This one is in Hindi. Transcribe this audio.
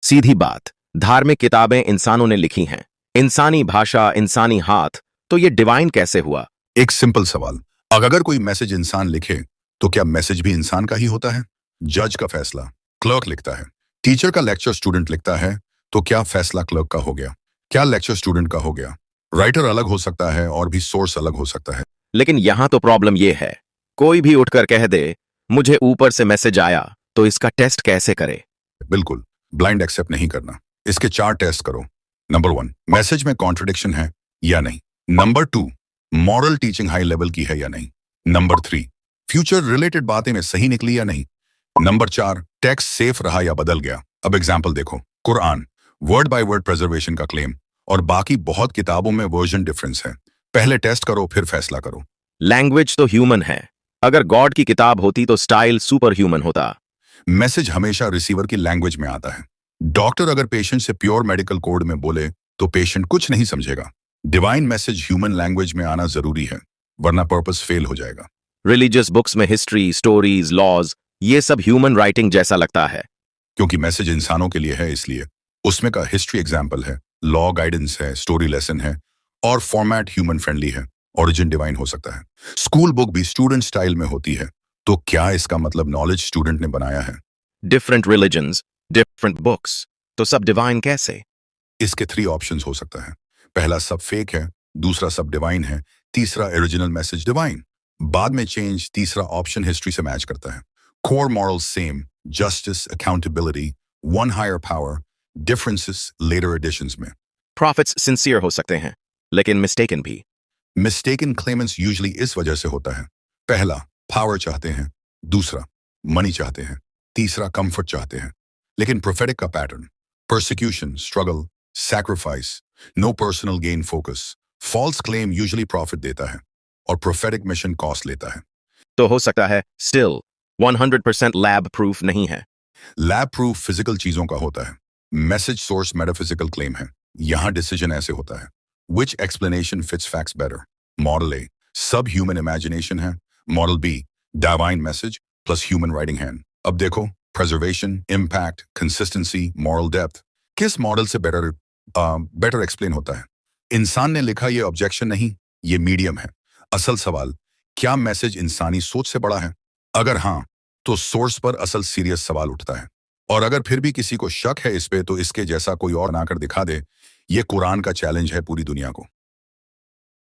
सीधी बात, धार्मिक किताबें इंसानों ने लिखी हैं, इंसानी भाषा, इंसानी हाथ, तो ये डिवाइन कैसे हुआ? एक सिंपल सवाल। अगर कोई मैसेज इंसान लिखे तो क्या मैसेज भी इंसान का ही होता है? जज का फैसला क्लर्क लिखता है। टीचर का लेक्चर स्टूडेंट लिखता है तो क्या फैसला क्लर्क का हो गया? क्या लेक्चर स्टूडेंट का हो गया? राइटर अलग हो सकता है और भी सोर्स अलग हो सकता है। लेकिन यहां तो प्रॉब्लम ये है, कोई भी उठकर कह दे, मुझे ऊपर से मैसेज आया, तो इसका टेस्ट कैसे करे? बिल्कुल, ब्लाइंड एक्सेप्ट नहीं करना। इसके 4 टेस्ट करो। नंबर 1, मैसेज में कॉन्ट्रडिक्शन है या नहीं। Number 2, moral teaching high level की है या नहीं। नंबर 3, फ्यूचर रिलेटेड बातें में सही निकली या नहीं। नंबर 4, टेक्स्ट सेफ रहा या बदल गया। अब एग्जाम्पल देखो, Quran word by word preservation का क्लेम और बाकी बहुत किताबों में वर्जन डिफरेंस है। पहले टेस्ट करो फिर फैसला करो। लैंग्वेज तो ह्यूमन है, अगर गॉड की किताब होती तो स्टाइल सुपर ह्यूमन होता। मैसेज हमेशा रिसीवर की लैंग्वेज में आता है। डॉक्टर अगर पेशेंट से प्योर मेडिकल कोड में बोले तो पेशेंट कुछ नहीं समझेगा। डिवाइन मैसेज ह्यूमन लैंग्वेज में आना जरूरी है, वरना पर्पस फेल हो जाएगा। रिलीजियस बुक्स में हिस्ट्री, स्टोरीज, लॉज, ये सब ह्यूमन राइटिंग जैसा लगता है। क्योंकि मैसेज इंसानों के लिए है, इसलिए उसमें का हिस्ट्री एग्जाम्पल है, लॉ गाइडेंस है, स्टोरी लेसन है और फॉर्मेट ह्यूमन फ्रेंडली है। ओरिजिन डिवाइन हो सकता है। स्कूल बुक भी स्टूडेंट स्टाइल में होती है, तो क्या इसका मतलब नॉलेज स्टूडेंट ने बनाया है? डिफरेंट रिलीजन्स, डिफरेंट बुक्स, तो सब डिवाइन कैसे? इसके 3 ऑप्शंस हो सकता है। पहला सब फेक है, दूसरा सब डिवाइन है, तीसरा ओरिजिनल मैसेज डिवाइन बाद में चेंज। तीसरा ऑप्शन हिस्ट्री से मैच करता है। Core morals same, justice, accountability, one higher power, differences later additions में। प्रॉफिट्स सिंसियर हो सकते हैं, लेकिन मिस्टेकन भी। मिस्टेकन क्लेमेंट्स यूजुअली इस वजह से होता है। पहला, पावर चाहते हैं, दूसरा मनी चाहते हैं, तीसरा कंफर्ट चाहते हैं। लेकिन प्रोफेटिक का pattern, persecution, struggle, sacrifice, no personal gain focus, false claim usually profit देता है और prophetic mission cost लेता है। तो हो सकता है स्टिल 100% लैब प्रूफ नहीं है। लैब प्रूफ फिजिकल चीजों का होता है, मैसेज सोर्स मेटाफिजिकल क्लेम है। यहां डिसीजन ऐसे होता है, which explanation fits facts better. Model A सब ह्यूमन इमेजिनेशन है, model B divine message plus human writing hand. अब देखो, preservation, impact, consistency, moral depth किस मॉडल से बेटर एक्सप्लेन होता है? इंसान ने लिखा, ये ऑब्जेक्शन नहीं, ये मीडियम है। असल सवाल, क्या मैसेज इंसानी सोच से बड़ा है? अगर हाँ, तो सोर्स पर असल सीरियस सवाल उठता है। और अगर फिर भी किसी को शक है इस पे, तो इसके जैसा कोई और बनाकर दिखा दे। ये कुरान का चैलेंज है पूरी दुनिया को।